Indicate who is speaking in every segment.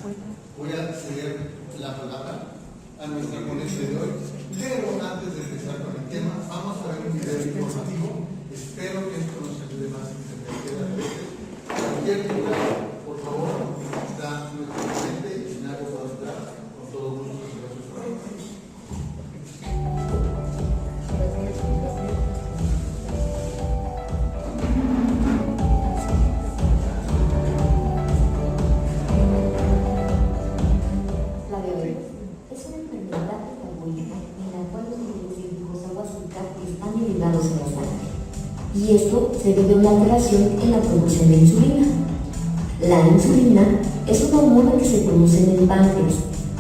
Speaker 1: voy a ceder la palabra a nuestra ponente de hoy, pero antes de empezar con el tema, vamos a ver un video informativo. Espero que esto nos ayude más en cualquier duda, por favor, está nuestro ponente y en algo para entrar con todo gusto.
Speaker 2: Y esto se debe a una alteración en la producción de insulina. La insulina es una hormona que se produce en el páncreas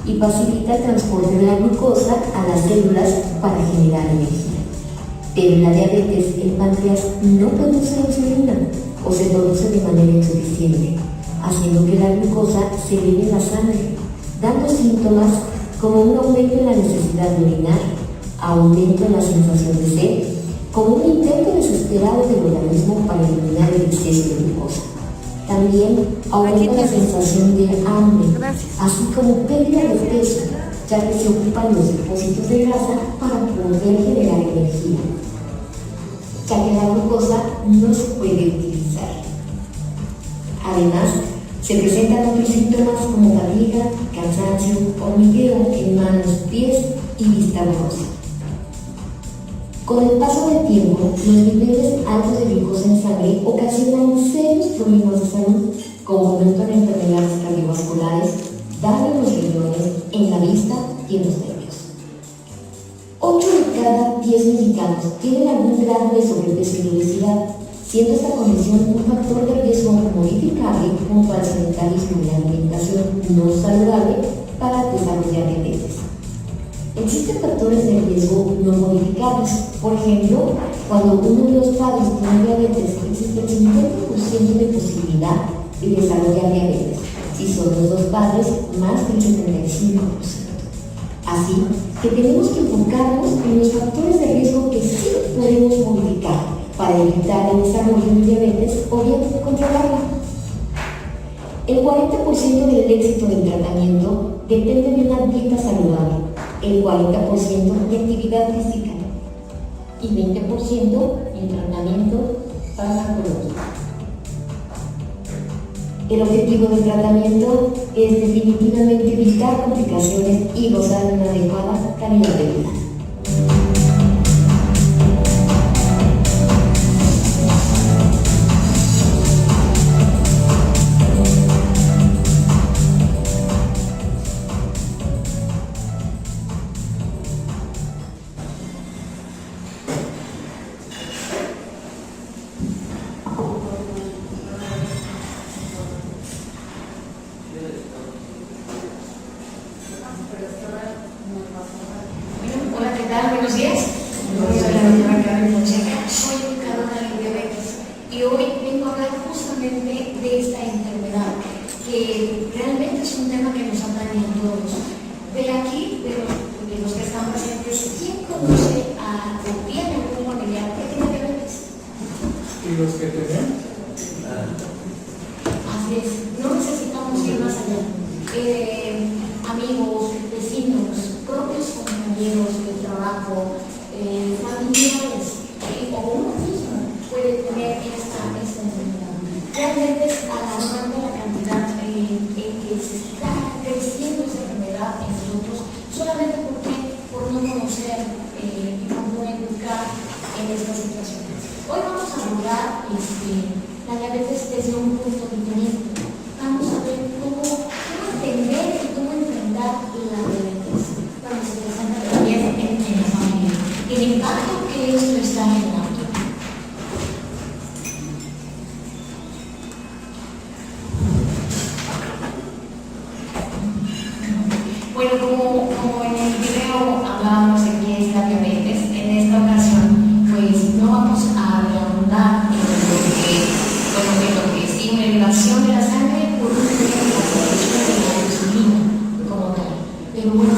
Speaker 2: y facilita el transporte de la glucosa a las células para generar energía. Pero en la diabetes, el páncreas no produce insulina o se produce de manera insuficiente, haciendo que la glucosa se eleve en la sangre, dando síntomas como un aumento en la necesidad de orinar, aumento en la sensación de sed, como un intento desesperado del organismo para eliminar el exceso de glucosa. También aumenta la sensación de hambre, así como pérdida de peso, ya que se ocupan los depósitos de grasa para poder generar energía, ya que la glucosa no se puede utilizar. Además, se presentan otros síntomas como fatiga, cansancio, hormigueo en manos, pies y vista borrosa. Con el paso del tiempo, los niveles altos de glucosa en sangre ocasionan serios problemas de salud, como aumento en enfermedades cardiovasculares, daño en los riñones, en la vista y en los nervios. 8 de cada 10 mexicanos tienen algún grado de sobrepeso y obesidad, siendo esta condición un factor de riesgo modificable junto al sedentarismo y la alimentación no saludable para desarrollar diabetes. Existen factores de riesgo no modificables. Por ejemplo, cuando uno de los padres tiene diabetes, existe el 50% de posibilidad de desarrollar diabetes. Si son los dos padres, más del 75%. Así que tenemos que enfocarnos en los factores de riesgo que sí podemos modificar para evitar el desarrollo de diabetes o bien controlarla. El 40% del éxito del tratamiento depende de una dieta saludable, el 40% de actividad física y 20% en tratamiento farmacológico. El objetivo del tratamiento es definitivamente evitar complicaciones y gozar de una adecuada calidad de vida.
Speaker 3: Buenos días, soy la doctora Carmen Fonseca, soy educadora de diabetes y hoy vengo a hablar justamente de esta enfermedad que realmente es un tema que nos atañe a todos. De aquí, de los que están presentes, ¿quién conoce o tiene algún familiar que tiene diabetes?
Speaker 4: ¿Y los que tenemos?
Speaker 3: Así es, no necesitamos ir más allá. Amigos, vecinos, propios compañeros de trabajo, familiares, o uno mismo puede tener esta enfermedad. Realmente es alarmante la cantidad en que se está creciendo esta enfermedad en nosotros, solamente por no conocer y por no educar en estas situaciones. Hoy vamos a abordar la diabetes desde un punto diferente. Vamos a ver cómo entender y cómo enfrentar la diabetes cuando se presenta también en la familia. El impacto que esto está generando. Bueno, como en el video hablábamos de qué es la diabetes, en esta ocasión pues no vamos a ahondar en lo que es una elevación de la sangre por un problema de la producción de la insulina como tal. Pero bueno,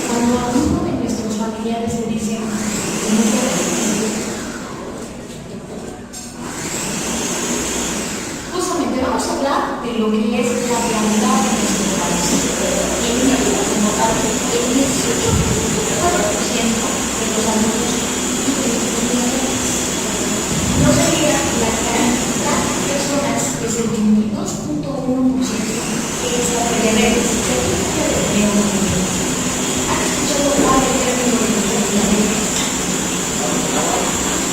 Speaker 3: cuando a uno de nuestros familiares le dice justamente vamos a hablar de lo que es la realidad es la prediabetes, que tenemos. ¿Han escuchado hablar del término de prediabetes?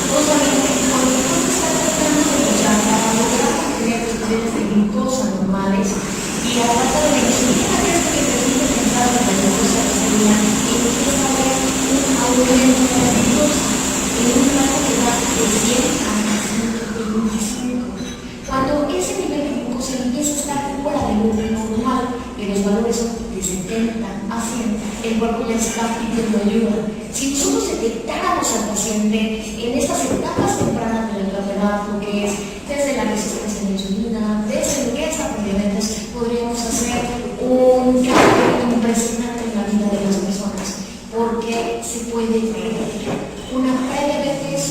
Speaker 3: Justamente cuando uno está tratando de luchar para lograr tener los niveles de glucosa normales y a falta de la insulina, es que permite entrar en la glucosa que sería y empieza a haber un aumento de la glucosa en un rango que va de 100 a 125. Cuando ese nivel de glucosa empieza a estar fuera de lo normal, que los valores son de 70 a 100, el cuerpo ya está pidiendo ayuda. Si nosotros detectáramos al paciente en estas etapas tempranas de la enfermedad, lo que es desde la resistencia a la insulina, desde lo que es la prediabetes, podríamos hacer un cambio impresionante en la vida de las personas, porque se puede prevenir. Una prediabetes,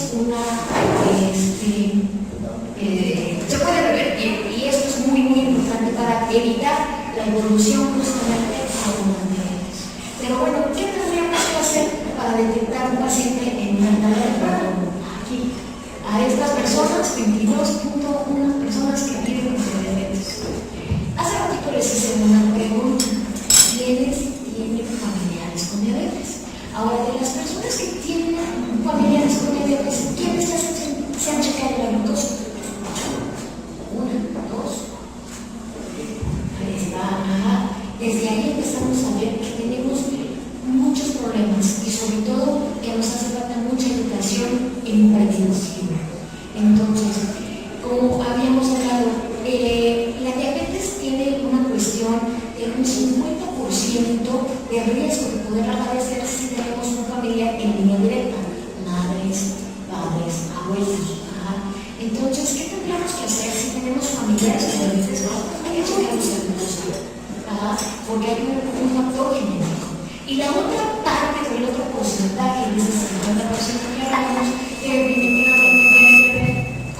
Speaker 3: se puede revertir, y esto es muy, muy importante para evitar la evolución justamente a una diabetes. Pero bueno, ¿qué tendríamos que hacer para detectar un paciente en una etapa temprana? Aquí, a estas personas, 22.1 personas que tienen diabetes. Hace ratito les hice una pregunta: ¿quiénes tienen familiares con diabetes? Ahora, de las personas que tienen familiares con diabetes, ¿quiénes se han checado la glucosa? Una, dos. Ahí está, ajá. Desde ahí empezamos a ver que tenemos muchos problemas y sobre todo que nos hace falta mucha educación en prevención. Entonces, como habíamos hablado, la diabetes tiene una cuestión de un 50% de riesgo de poderla padecer si tenemos una familia en línea directa, madres, padres, abuelos. Entonces, ¿qué tendríamos que hacer si tenemos familiares con diabetes? Hay que checarnos la glucosa, porque hay un factor genético. Y la otra parte, o el otro porcentaje, de ese 50% que hablamos, que definitivamente tiene que ver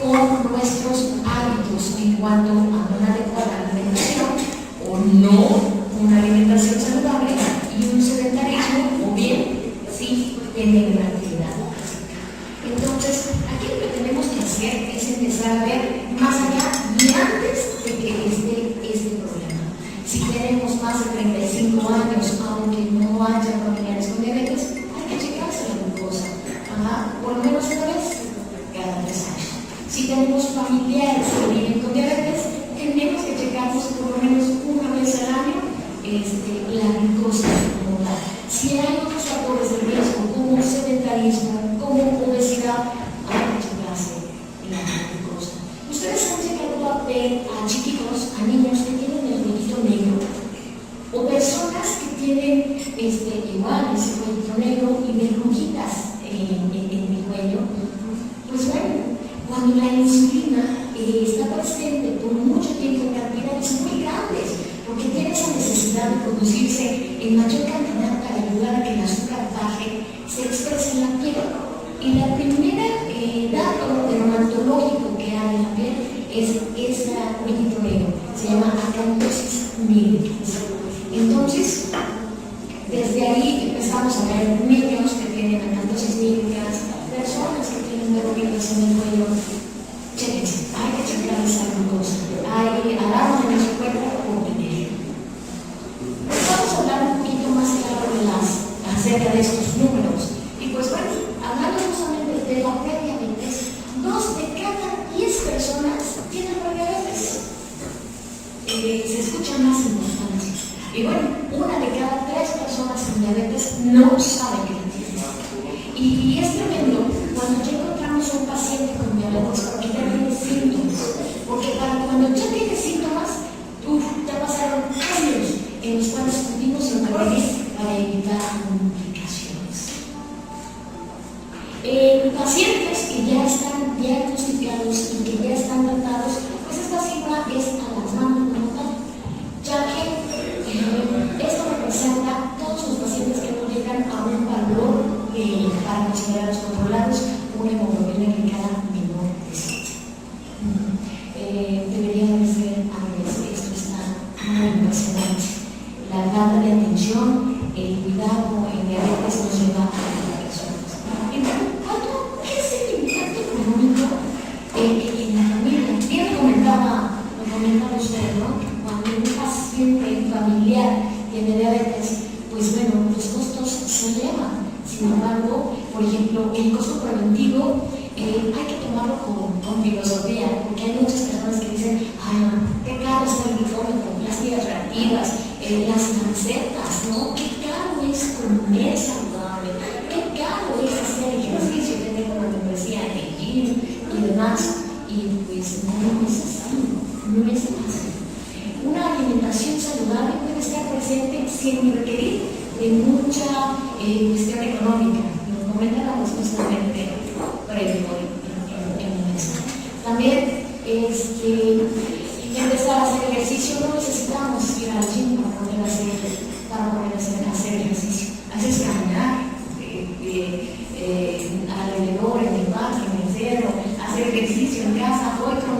Speaker 3: con nuestros hábitos en cuanto a una adecuada alimentación o no una alimentación saludable y un sedentarismo, o bien sí tener una actividad física. Entonces, aquí lo que tenemos que hacer es empezar a ver más allá y antes de que esté este problema. Si tenemos más de 35 años, aunque no haya familiares con diabetes, hay que checarse la glucosa, por lo menos una vez cada 3 años. Si tenemos familiares que viven con diabetes, tenemos que checarnos por lo menos una vez al año la glucosa como tal. Si hay otros factores de riesgo como sedentarismo, como obesidad, hay que checarse la glucosa. Ustedes han llegado a ver a chiquitos, a niños que tienen el cuellito negro, o personas que tienen igual ese cuellito negro y verruguitas en el cuello. Pues bueno, cuando la insulina está presente por mucho tiempo en cantidades muy grandes, porque tiene esa necesidad de producirse en mayor cantidad para ayudar a que el azúcar baje, se expresa en la piel. Y la primera dato dermatológico que hay en la piel es cuellito negro, se llama acantosis nigricans. Entonces, desde ahí empezamos a ver niños que tienen acantosis nigricans, personas que tienen verruguitas en el cuello. Chequense, hay que checar esa glucosa. Hay alarma en nuestro cuerpo por tener. Vamos a hablar un poquito más claro acerca de estos números. Y pues bueno, hablando justamente de la prediabetes, 2 de cada 10 personas tienen prediabetes. Se escucha más importante. Y bueno, 1 de cada 3 personas con diabetes no sabe que la tiene. Y es tremendo cuando ya encontramos un paciente con diabetes porque ya tiene síntomas. Porque para cuando ya tiene síntomas, ya pasaron años en los cuales pudimos intervenir para evitar complicaciones. En pacientes que ya están diagnosticados y que ya están tratados, pues esta cifra es alarmante como tal, ya que esto representa todos los pacientes que no llegan a un valor para considerarlos controlados, una hemoglobina glicada menor de 7. Debería de ser a veces, esto está muy impresionante. La falta de atención, el cuidado en diabetes nos lleva a complicaciones. Entonces, ¿qué es el impacto económico en la familia? Bien lo comentaba usted, ¿no? el costo preventivo hay que tomarlo con filosofía, porque hay muchas personas que dicen, ay, no, qué caro es el uniforme con plásticas reactivas, las lancetas, ¿no? Qué caro es comer saludable, qué caro es hacer ejercicio, tener una membresía en el gym y demás. Y pues no es así, no es así. Una alimentación saludable puede estar presente sin requerir de mucha cuestión económica. Nos comenta la responsabilidad previo en eso. También empezar a hacer ejercicio, no necesitamos ir al gym para poder hacer ejercicio. Haces caminar alrededor, en el parque, en el cerro, hacer ejercicio en casa. Hoy con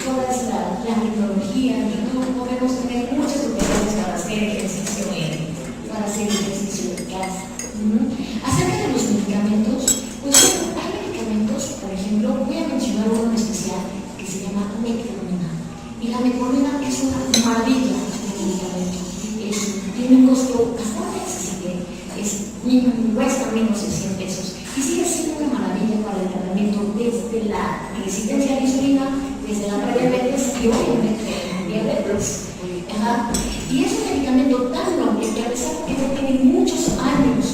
Speaker 3: toda la tecnología, YouTube, podemos tener muchas oportunidades para hacer ejercicio en casa. Acerca de los medicamentos, pues hay medicamentos, por ejemplo, voy a mencionar uno en especial que se llama metformina. Y la metformina es una maravilla de medicamento. Tiene un costo bastante accesible, cuesta menos de 100 pesos y sigue siendo una maravilla para el tratamiento desde la resistencia a la insulina, desde la prediabetes y obviamente la diabetes. Y es un medicamento tan noble que a pesar de que ya tiene muchos años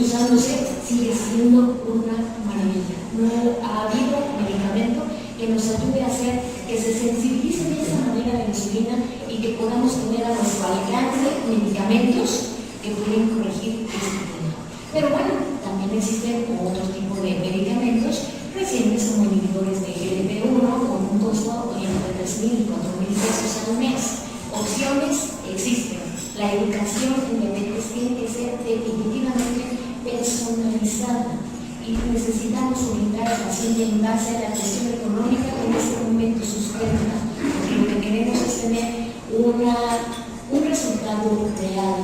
Speaker 3: usándose, sigue siendo una maravilla. No ha habido medicamento que nos ayude a hacer que se sensibilice de esa manera la insulina y que podamos tener a nuestro alcance medicamentos que pueden corregir este tema. Pero bueno, también existen otros tipos de medicamentos recientes como inhibidores de GLP-1 con un costo entre 3,000 y 4,000 pesos al mes. Opciones existen. La educación en diabetes tiene que ser definitivamente personalizada y necesitamos orientar al paciente en base a la cuestión económica que en este momento sustenta, porque lo que queremos es tener un resultado real.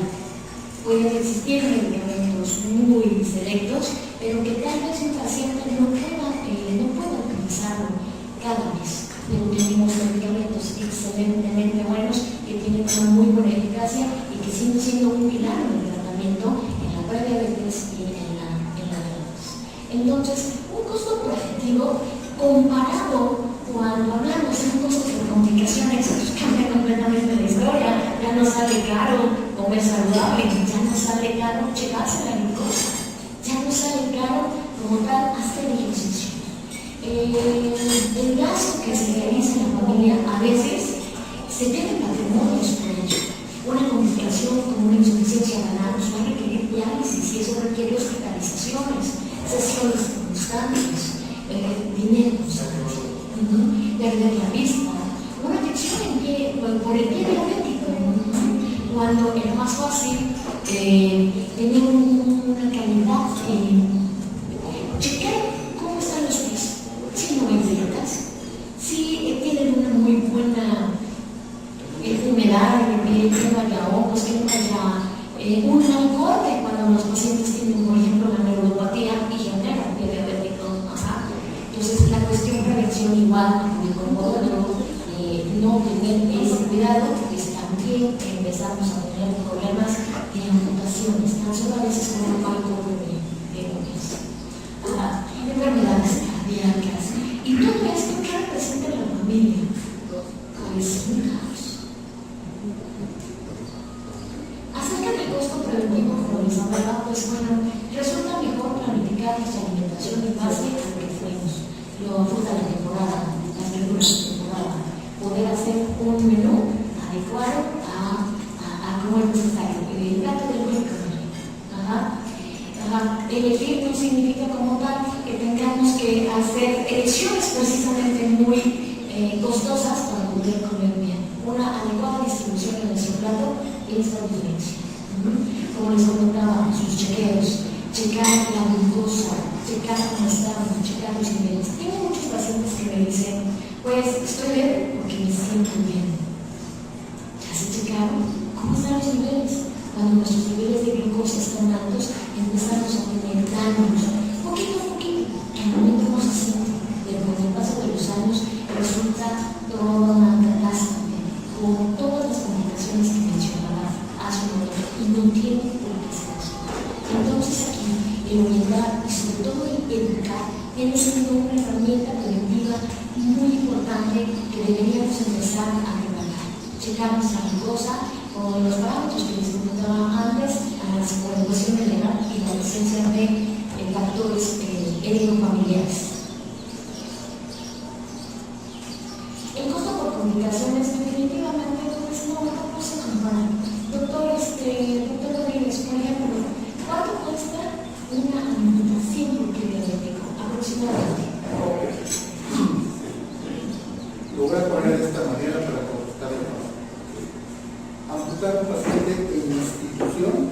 Speaker 3: Pueden existir medicamentos muy selectos, pero que tal vez un paciente no pueda utilizarlo cada mes. Pero tenemos medicamentos excelentemente buenos que tienen una muy buena eficacia y que siguen siendo un pilar en el tratamiento en la prediabetes y en la diabetes. Entonces, un costo preventivo comparado cuando hablamos de un costo por complicaciones, pues cambia completamente la historia. Ya no sale caro comer saludable, ya no sale caro checarse la glucosa, ya no sale caro como tal hacer ejercicio. El gasto que se realiza en la familia a veces se tiene patrimonios por ello. Una complicación como una insuficiencia renal nos va a requerir diálisis y eso requiere hospitalizaciones, sesiones constantes, dinero constante, perder la vista, una afección por el pie diabético, cuando es más fácil tener una calidad chequear cómo están los pies. Si no hay dietas, si tienen una muy buena humedad en el pie, que no haya hongos, que no haya un alcorte cuando los pacientes tienen, por ejemplo, la neuropatía y generan pie diabético. Entonces, la cuestión prevención igual como otro, no tener ese cuidado, pues también empezamos a tener problemas de amputaciones, tan solo a veces con un marco de enfermedades cardíacas. Y todo esto que representa la familia, pues un caos. Acerca del costo preventivo, como les hablaba, pues bueno, resulta mejor planificar nuestra alimentación en base a lo que tenemos. La fruta de temporada, las verduras de temporada, poder hacer un menú adecuado a cómo es necesario. El plato del buen comer. Elegir no significa como tal que tengamos que hacer elecciones precisamente muy costosas para poder comer bien. Una adecuada distribución en nuestro plato es la diferencia. Como les comentaba, sus chequeos, checar la glucosa, checar cómo estamos, checar los niveles. Tengo muchos pacientes que me dicen, pues estoy bien porque me siento bien. ¿Ya se checaron? ¿Cómo están los niveles? Cuando nuestros niveles de glucosa están altos, empezamos a tener daños, poquito a poquito. En el momento no se siente, pero con el paso de los años resulta toda una catástrofe, con todas las complicaciones que mencionaba hace un momento, y no tiene por qué ser así. Entonces aquí, el orientar y sobre checamos la glucosa con los parámetros que les comentaba antes, a la secuenciación general y la presencia de factores heredofamiliares. El costo por complicaciones definitivamente pues no se compara. Doctor Rodríguez, por ejemplo, ¿cuánto cuesta una amputación por pie diabético aproximadamente?
Speaker 1: Lo voy a poner de esta manera para contestar el caso. Amputar a un paciente en institución,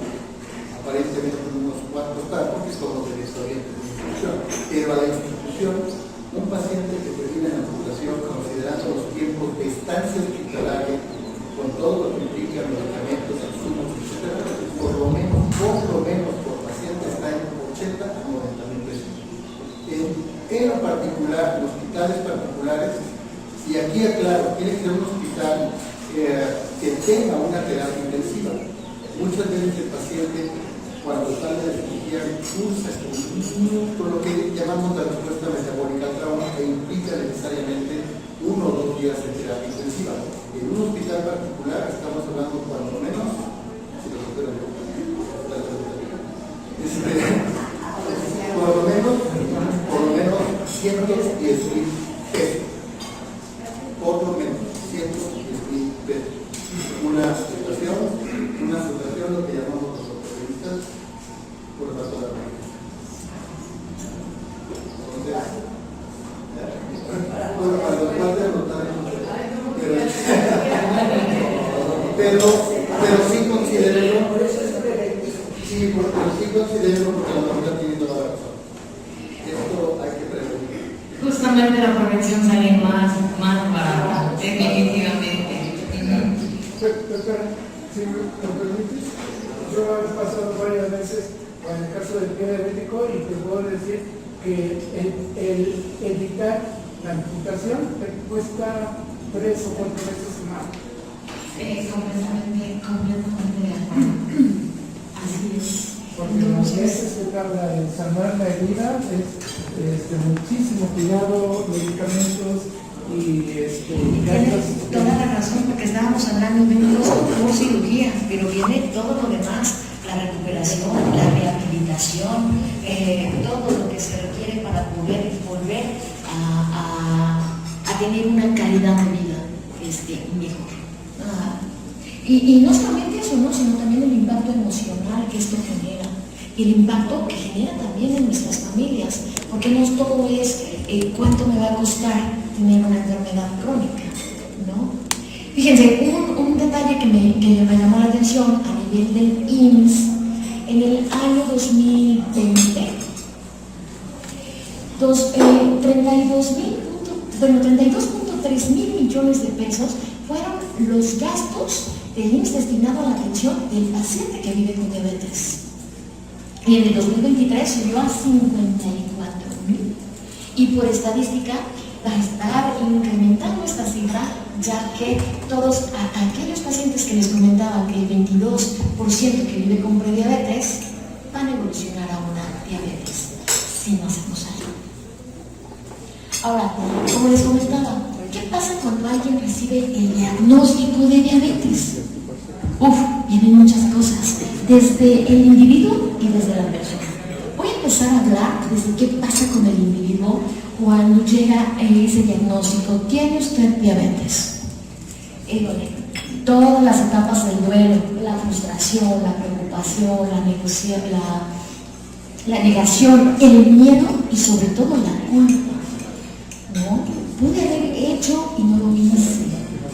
Speaker 1: aparentemente con unos cuantos datos, que es como se desorienta en institución, pero a la institución, un paciente que termina en amputación considerando los tiempos de estancia hospitalaria, con todo lo que implica medicamentos, insumos, etc., por lo menos por paciente está en 80 a 90,000 pesos. En lo particular, en hospitales particulares, y aquí aclaro, tiene que ser un hospital que tenga una terapia intensiva. Muchas veces el paciente, cuando sale de cirugía, cursa con lo que llamamos la respuesta metabólica al trauma, que implica necesariamente 1 o 2 días de terapia intensiva. En un hospital particular estamos hablando cuando menos, si lo supero yo, por lo menos 110,000 pesos. Por lo menos 110,000 pesos. Una situación, lo que llamamos los ortopedistas, por la razón de la vida. Pero sí considérenlo, porque la mamá tiene toda la razón. Esto hay que prevenir.
Speaker 5: Justamente la prevención sale más barata, definitivamente.
Speaker 4: Doctora, si me permites, yo he pasado varias veces en el caso del pie diabético y te puedo decir que el evitar la amputación te cuesta 3 o 4 veces más.
Speaker 5: Completamente de acuerdo. Así es.
Speaker 4: Porque los meses que tarda en sanar la herida es muchísimo cuidado, medicamentos y
Speaker 5: Tienes toda la razón, porque estábamos hablando de un costo por cirugía, pero viene todo lo demás, la recuperación, la rehabilitación, todo lo que se requiere para poder volver a tener una calidad de vida mejor. Y no solamente eso, ¿no? Sino también el impacto emocional que esto genera, el impacto que genera también en nuestras familias, porque no todo es cuánto me va a costar tener una enfermedad crónica, ¿no? Fíjense, un detalle que me llamó la atención a nivel del IMSS, en el año 2020, 32.3 mil millones de pesos fueron los gastos del IMSS destinado a la atención del paciente que vive con diabetes. Y en el 2023 subió a 54.000. Y por estadística va a estar incrementando esta cifra, ya que todos aquellos pacientes que les comentaba que el 22% que vive con prediabetes van a evolucionar a una diabetes si no hacemos algo. Ahora, como les comentaba, ¿qué pasa cuando alguien recibe el diagnóstico de diabetes? Vienen muchas cosas, desde el individuo y desde la persona. Voy a empezar a hablar desde qué pasa con el individuo cuando llega ese diagnóstico. ¿Tiene usted diabetes? Todas las etapas del duelo, la frustración, la preocupación, la negación, el miedo y sobre todo la culpa, ¿no? Pude haber hecho y no lo hice,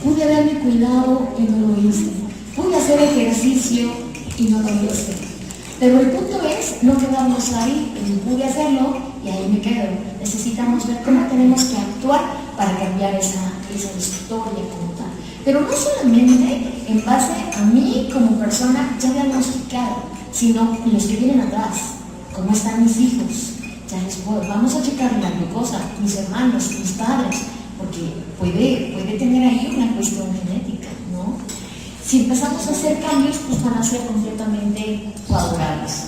Speaker 5: pude haberme cuidado y no lo hice, pude hacer ejercicio y no lo hice. Pero el punto es no quedarnos ahí, pude hacerlo y ahí me quedo. Necesitamos ver cómo tenemos que actuar para cambiar esa historia como tal. Pero no solamente en base a mí como persona ya diagnosticada, sino los que vienen atrás. ¿Cómo están mis hijos? Ya después vamos a checar la glucosa, mis hermanos, mis padres, porque puede tener ahí una cuestión genética, ¿no? Si empezamos a hacer cambios, pues van a ser completamente favorables.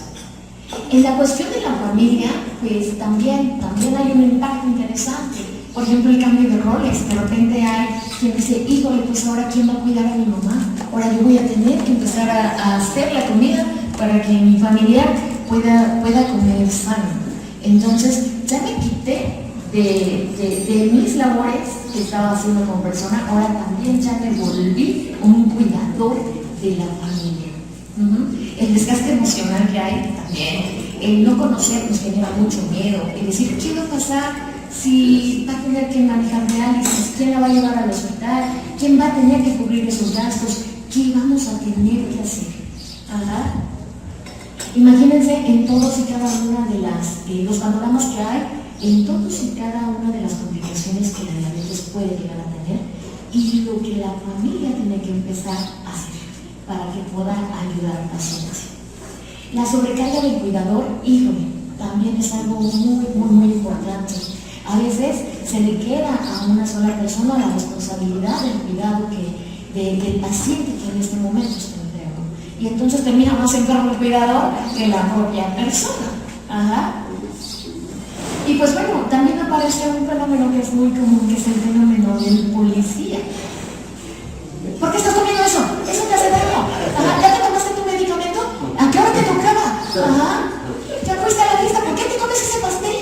Speaker 5: En la cuestión de la familia, pues también hay un impacto interesante. Por ejemplo, el cambio de roles. De repente hay quien dice, híjole, pues ahora ¿quién va a cuidar a mi mamá? Ahora yo voy a tener que empezar a hacer la comida para que mi familiar pueda comer sano. Entonces, ya me quité de mis labores que estaba haciendo como persona, ahora también ya me volví un cuidador de la familia. El desgaste emocional que hay también, el no conocer nos genera mucho miedo, el decir, ¿qué va a pasar si va a tener que manejar diálisis? ¿Quién la va a llevar al hospital? ¿Quién va a tener que cubrir esos gastos? ¿Qué vamos a tener que hacer? Ajá. Imagínense en todos y cada una de los panoramas que hay, en todos y cada una de las complicaciones que la diabetes puede llegar a tener y lo que la familia tiene que empezar a hacer para que pueda ayudar al paciente. La sobrecarga del cuidador, híjole, también es algo muy importante. A veces se le queda a una sola persona la responsabilidad del cuidado del paciente que en este momento está enfermo. Y entonces termina más enfermo el cuidador que la propia persona. Ajá. Y pues bueno, también aparece un fenómeno que es muy común, que es el fenómeno del policía. ¿Por qué estás comiendo eso? Eso te hace daño. Ajá. ¿Ya te tomaste tu medicamento? ¿A qué hora te tocaba? Ajá. ¿Ya fuiste a la fiesta? ¿Por qué te comes ese pastel?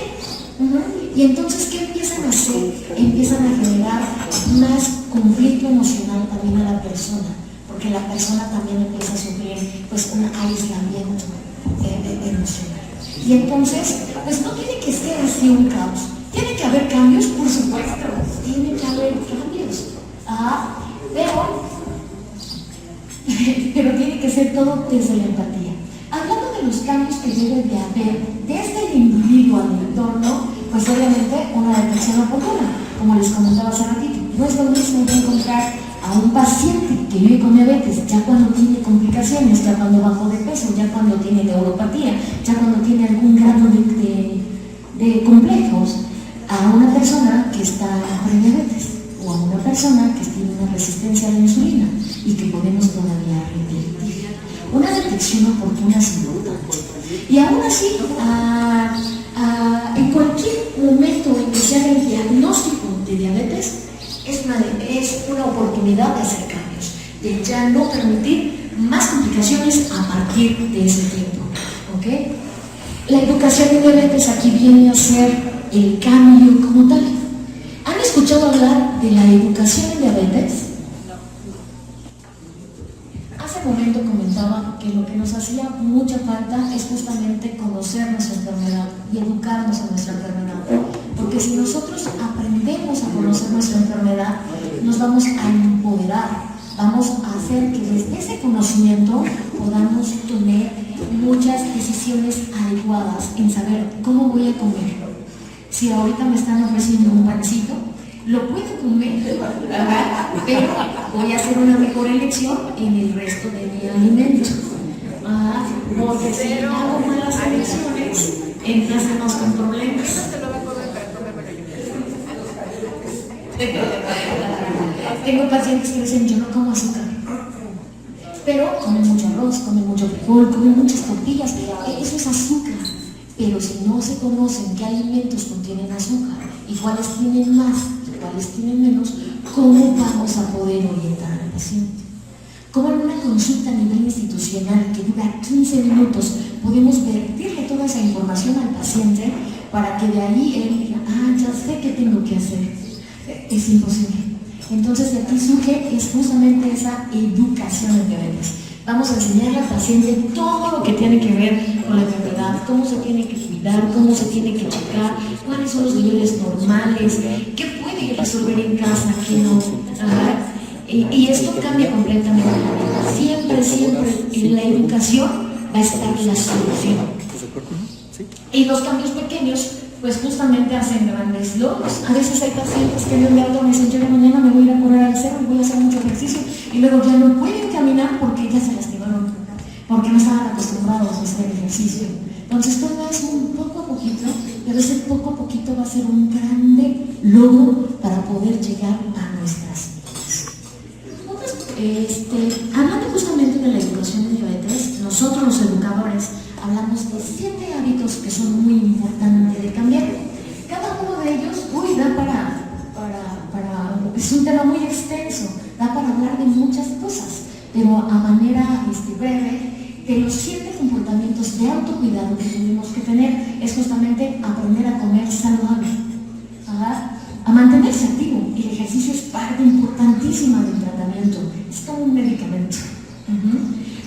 Speaker 5: Y entonces, ¿qué empiezan a hacer? Empiezan a generar más conflicto emocional también a la persona, porque la persona también empieza a sufrir pues un aislamiento emocional. Y entonces, pues no tiene que ser así un caos. Tiene que haber cambios, por supuesto. Tiene que haber cambios. Ajá. Pero tiene que ser todo desde la empatía. Hablando de los cambios que debe de haber desde el individuo al entorno, pues obviamente una detección oportuna, como les comentaba hace ratito. No es lo mismo encontrar a un paciente que vive con diabetes ya cuando tiene complicaciones, ya cuando bajó de peso, ya cuando tiene neuropatía, ya cuando tiene algún grado de complejos, a una persona que está prediabetes o a una persona que tiene una resistencia a la insulina y que podemos todavía revertir. Una detección oportuna es importante. Y aún así, en cualquier momento en que se haga el diagnóstico de diabetes, es una oportunidad de hacer cambios, de ya no permitir más complicaciones a partir de ese tiempo. ¿Okay? La educación de diabetes aquí viene a ser el cambio como tal. ¿Han escuchado hablar de la educación en diabetes? Hace un momento comentaba que lo que nos hacía mucha falta es justamente conocer nuestra enfermedad y educarnos en nuestra enfermedad. Porque si nosotros aprendemos a conocer nuestra enfermedad, nos vamos a empoderar, vamos a hacer que desde ese conocimiento podamos tener muchas decisiones adecuadas en saber cómo voy a comer. Si ahorita me están ofreciendo un pancito, lo puedo comer, pero voy a hacer una mejor elección en el resto de mi alimento. Porque si hago malas elecciones, empezamos con problemas. Tengo pacientes que dicen, yo no como azúcar, pero comen mucho arroz, comen mucho frijol, comen muchas tortillas, eso es azúcar. Pero si no se conocen qué alimentos contienen azúcar y cuáles tienen más y cuáles tienen menos, ¿cómo vamos a poder orientar al paciente? ¿Cómo en una consulta a nivel institucional que dura 15 minutos podemos vertirle toda esa información al paciente para que de ahí él diga, ya sé qué tengo que hacer? Es imposible. Entonces de aquí surge es justamente esa educación en diabetes. Vamos a enseñarle al paciente todo lo que tiene que ver con la enfermedad, cómo se tiene que cuidar, cómo se tiene que checar, cuáles son los niveles normales, qué puede resolver en casa, qué no. Y esto cambia completamente la vida. Siempre en la educación va a estar la solución. Y los cambios pequeños, pues justamente hacen grandes logros. A veces hay pacientes que de un día a otro me dicen, yo de mañana me voy a ir a correr al cerro y voy a hacer mucho ejercicio, y luego ya no pueden caminar porque ya se lastimaron, porque no estaban acostumbrados a hacer ejercicio. Entonces todo es un poco a poquito, pero ese poco a poquito va a ser un grande logro para poder llegar a nuestras vidas. Hablando justamente de la educación de diabetes, nosotros los educadores hablamos de 7 hábitos que son muy importantes de cambiar. Cada uno de ellos, da para es un tema muy extenso. hablar de muchas cosas, pero a manera breve, de los 7 comportamientos de autocuidado que tenemos que tener es justamente aprender a comer saludable, a mantenerse activo. El ejercicio es parte importantísima del tratamiento, es como un medicamento.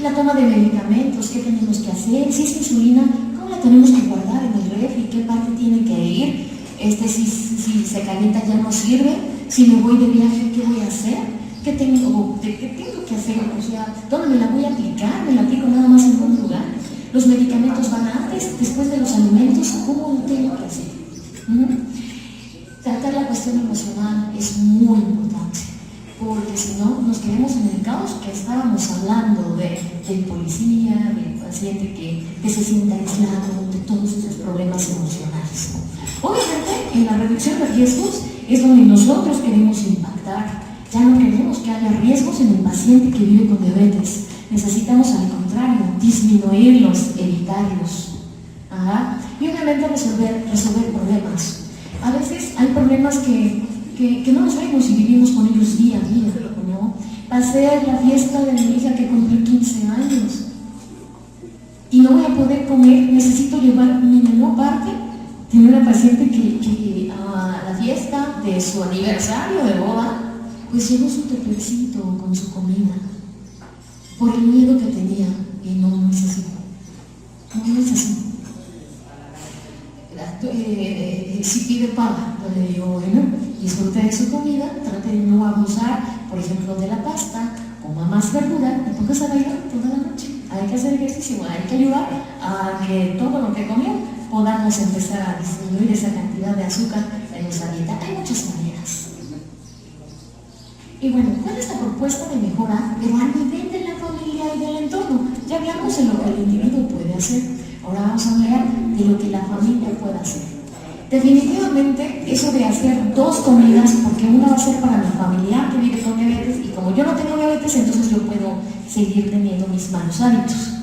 Speaker 5: La toma de medicamentos, qué tenemos que hacer, si es insulina, cómo la tenemos que guardar en el refri, qué parte tiene que ir, si se calienta ya no sirve, si me voy de viaje, ¿qué voy a hacer? ¿Qué tengo que hacer? O sea, ¿dónde me la voy a aplicar? ¿Me la aplico nada más en un lugar? ¿Los medicamentos van antes, después de los alimentos? ¿Cómo lo tengo que hacer? Tratar la cuestión emocional es muy importante, porque si no, nos quedamos en el caos que estábamos hablando del policía, del paciente que se sienta aislado, de todos esos problemas emocionales. Obviamente, en la reducción de riesgos es donde nosotros queremos impactar. Ya no queremos que haya riesgos en el paciente que vive con diabetes. Necesitamos, al contrario, disminuirlos, evitarlos. Y obviamente resolver problemas. A veces hay problemas que no los vemos y vivimos con ellos día a día, ¿no? Va a ser la fiesta de mi hija que cumplió 15 años y no voy a poder comer, necesito llevar mi menú aparte. Tenía una paciente que a la fiesta de su aniversario de boda, pues llevó su tepercito con su comida, por el miedo que tenía, y no es así. No es así. Si pide paga, yo le digo, bueno, disfrute de su comida, trate de no abusar, por ejemplo, de la pasta, coma más verdura, y póngase a bailar toda la noche. Hay que hacer ejercicio, hay que ayudar a que todo lo que comió podamos empezar a disminuir esa cantidad de azúcar en nuestra dieta. Hay muchas maneras. Y bueno, ¿cuál es la propuesta de mejora? Pero a nivel de la familia y del entorno. Ya hablamos de lo que el individuo puede hacer. Ahora vamos a hablar de lo que la familia puede hacer. Definitivamente, eso de hacer 2 comidas, porque una va a ser para mi familiar que vive con diabetes, y como yo no tengo diabetes, entonces yo puedo seguir teniendo mis malos hábitos.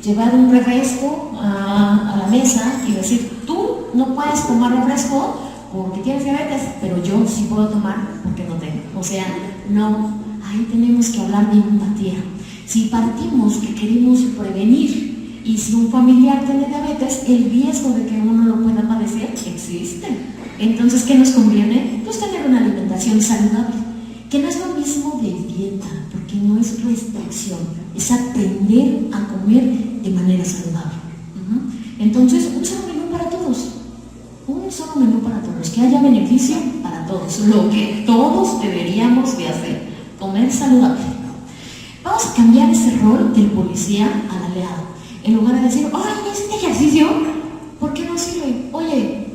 Speaker 5: Llevar un refresco a la mesa y decir, tú no puedes tomar refresco porque tienes diabetes, pero yo sí puedo tomar porque no tengo. O sea, no, ahí tenemos que hablar de empatía. Si partimos que queremos prevenir, y si un familiar tiene diabetes, el riesgo de que uno lo pueda padecer existe. Entonces, ¿qué nos conviene? Pues tener una alimentación saludable, que no es lo mismo de dieta, porque no es restricción, es aprender a comer de manera saludable. Entonces, un solo menú para todos. Un solo menú para todos, que haya beneficio para todos, lo que todos deberíamos de hacer, comer saludable. Vamos a cambiar ese rol del policía al aliado. En lugar de decir, oye, ¿este ejercicio? ¿Por qué no sirve? Oye,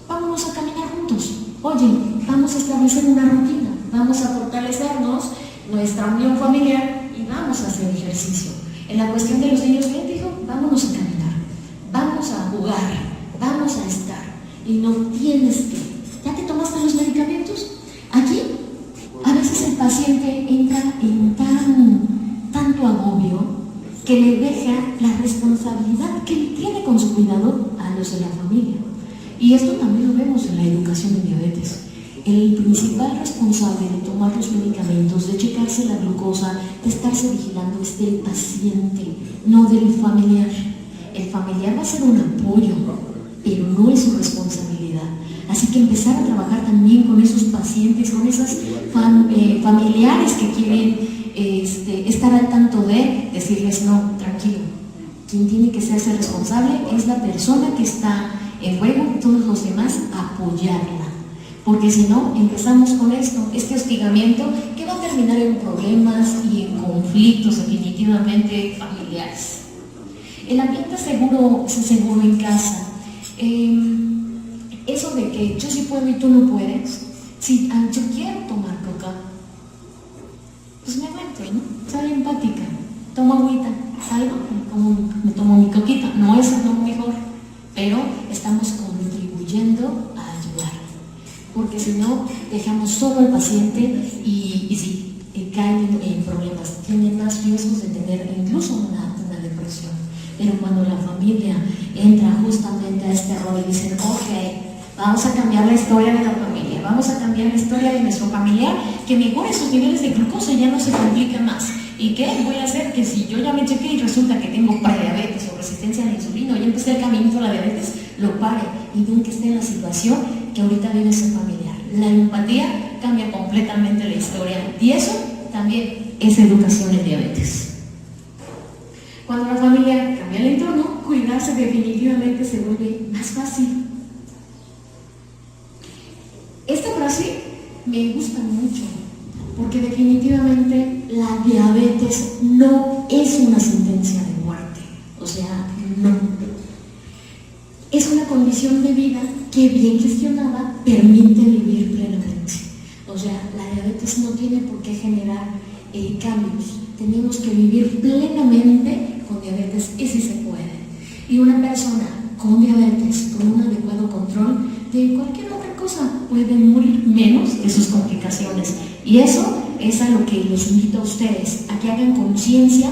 Speaker 5: vámonos a caminar juntos. Oye, vamos a establecer una rutina, vamos a fortalecernos nuestra unión familiar y vamos a hacer ejercicio. En la cuestión de los niños, bien dijo, vámonos a caminar, vamos a jugar, vamos a estar. Y no tienes que, ¿ya te tomaste los medicamentos? Aquí, a veces el paciente entra en tanto agobio que le deja la responsabilidad que él tiene con su cuidado a los de la familia. Y esto también lo vemos en la educación en diabetes. El principal responsable de tomar los medicamentos, de checarse la glucosa, de estarse vigilando es del paciente, no del familiar. El familiar va a ser un apoyo, pero no es su responsabilidad. Así que empezar a trabajar también con esos pacientes, con esas familiares que quieren estar al tanto de, decirles no, tranquilo. Quien tiene que hacerse responsable es la persona que está en juego, y todos los demás apoyarla. Porque si no, empezamos con esto, este hostigamiento que va a terminar en problemas y en conflictos definitivamente familiares. El ambiente seguro en casa. Eso de que yo sí puedo y tú no puedes. Si yo quiero tomar coca, pues me aguanto, ¿no? Soy empática, tomo agüita, salgo, me tomo mi coquita. No es lo mejor, pero estamos contribuyendo a ayudar. Porque si no, dejamos solo al paciente y sí, caen en problemas. Tienen más riesgos de tener incluso una depresión. Pero cuando la familia entra justamente a este rol y dicen, ok, Vamos a cambiar la historia de la familia, vamos a cambiar la historia de nuestro familiar, que mejore sus niveles de glucosa y ya no se complique más. ¿Y qué voy a hacer? Que si yo ya me chequé y resulta que tengo prediabetes o resistencia a la insulina o ya empecé el caminito a la diabetes, lo pare y ven que esté en la situación que ahorita vive ese familiar. La empatía cambia completamente la historia y eso también es educación en diabetes. Cuando la familia cambia el entorno, cuidarse definitivamente se vuelve más fácil. Esta frase me gusta mucho porque definitivamente la diabetes no es una sentencia de muerte, o sea, no. Es una condición de vida que bien gestionada permite vivir plenamente. O sea, la diabetes no tiene por qué generar cambios. Tenemos que vivir plenamente con diabetes y sí se puede. Y una persona con diabetes, con un adecuado control de cualquier otra cosa, puede morir menos de sus complicaciones. Y eso es a lo que los invito a ustedes, a que hagan conciencia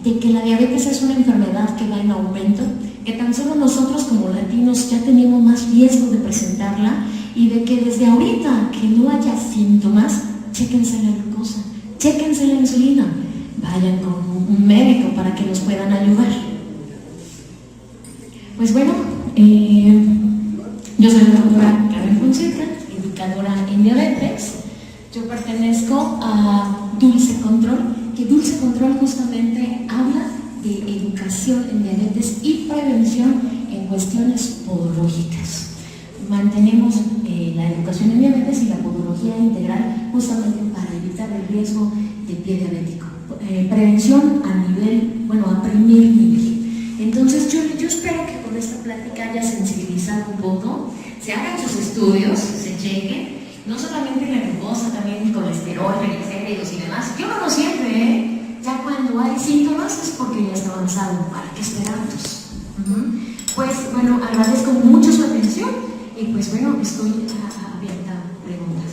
Speaker 5: de que la diabetes es una enfermedad que va en aumento, que tan solo nosotros como latinos ya tenemos más riesgo de presentarla y de que desde ahorita que no haya síntomas, chéquense la glucosa, chéquense la insulina, vayan con un médico para que los puedan ayudar. Pues bueno, yo soy la doctora Karen Fonseca, educadora en diabetes. Yo pertenezco a Dulce Control, que Dulce Control justamente habla de educación en diabetes y prevención en cuestiones podológicas. Mantenemos la educación en diabetes y la podología integral justamente para evitar el riesgo de pie diabético. Prevención a nivel, a primer nivel. Entonces yo espero que con esta plática haya sensibilizado un poco, se hagan sus estudios, se chequen, no solamente la glucosa, también el colesterol, triglicéridos y demás. Yo no lo siempre, ya cuando hay síntomas es porque ya está avanzado, ¿para qué esperamos? Pues bueno, agradezco mucho su atención y pues bueno, estoy abierta a preguntas.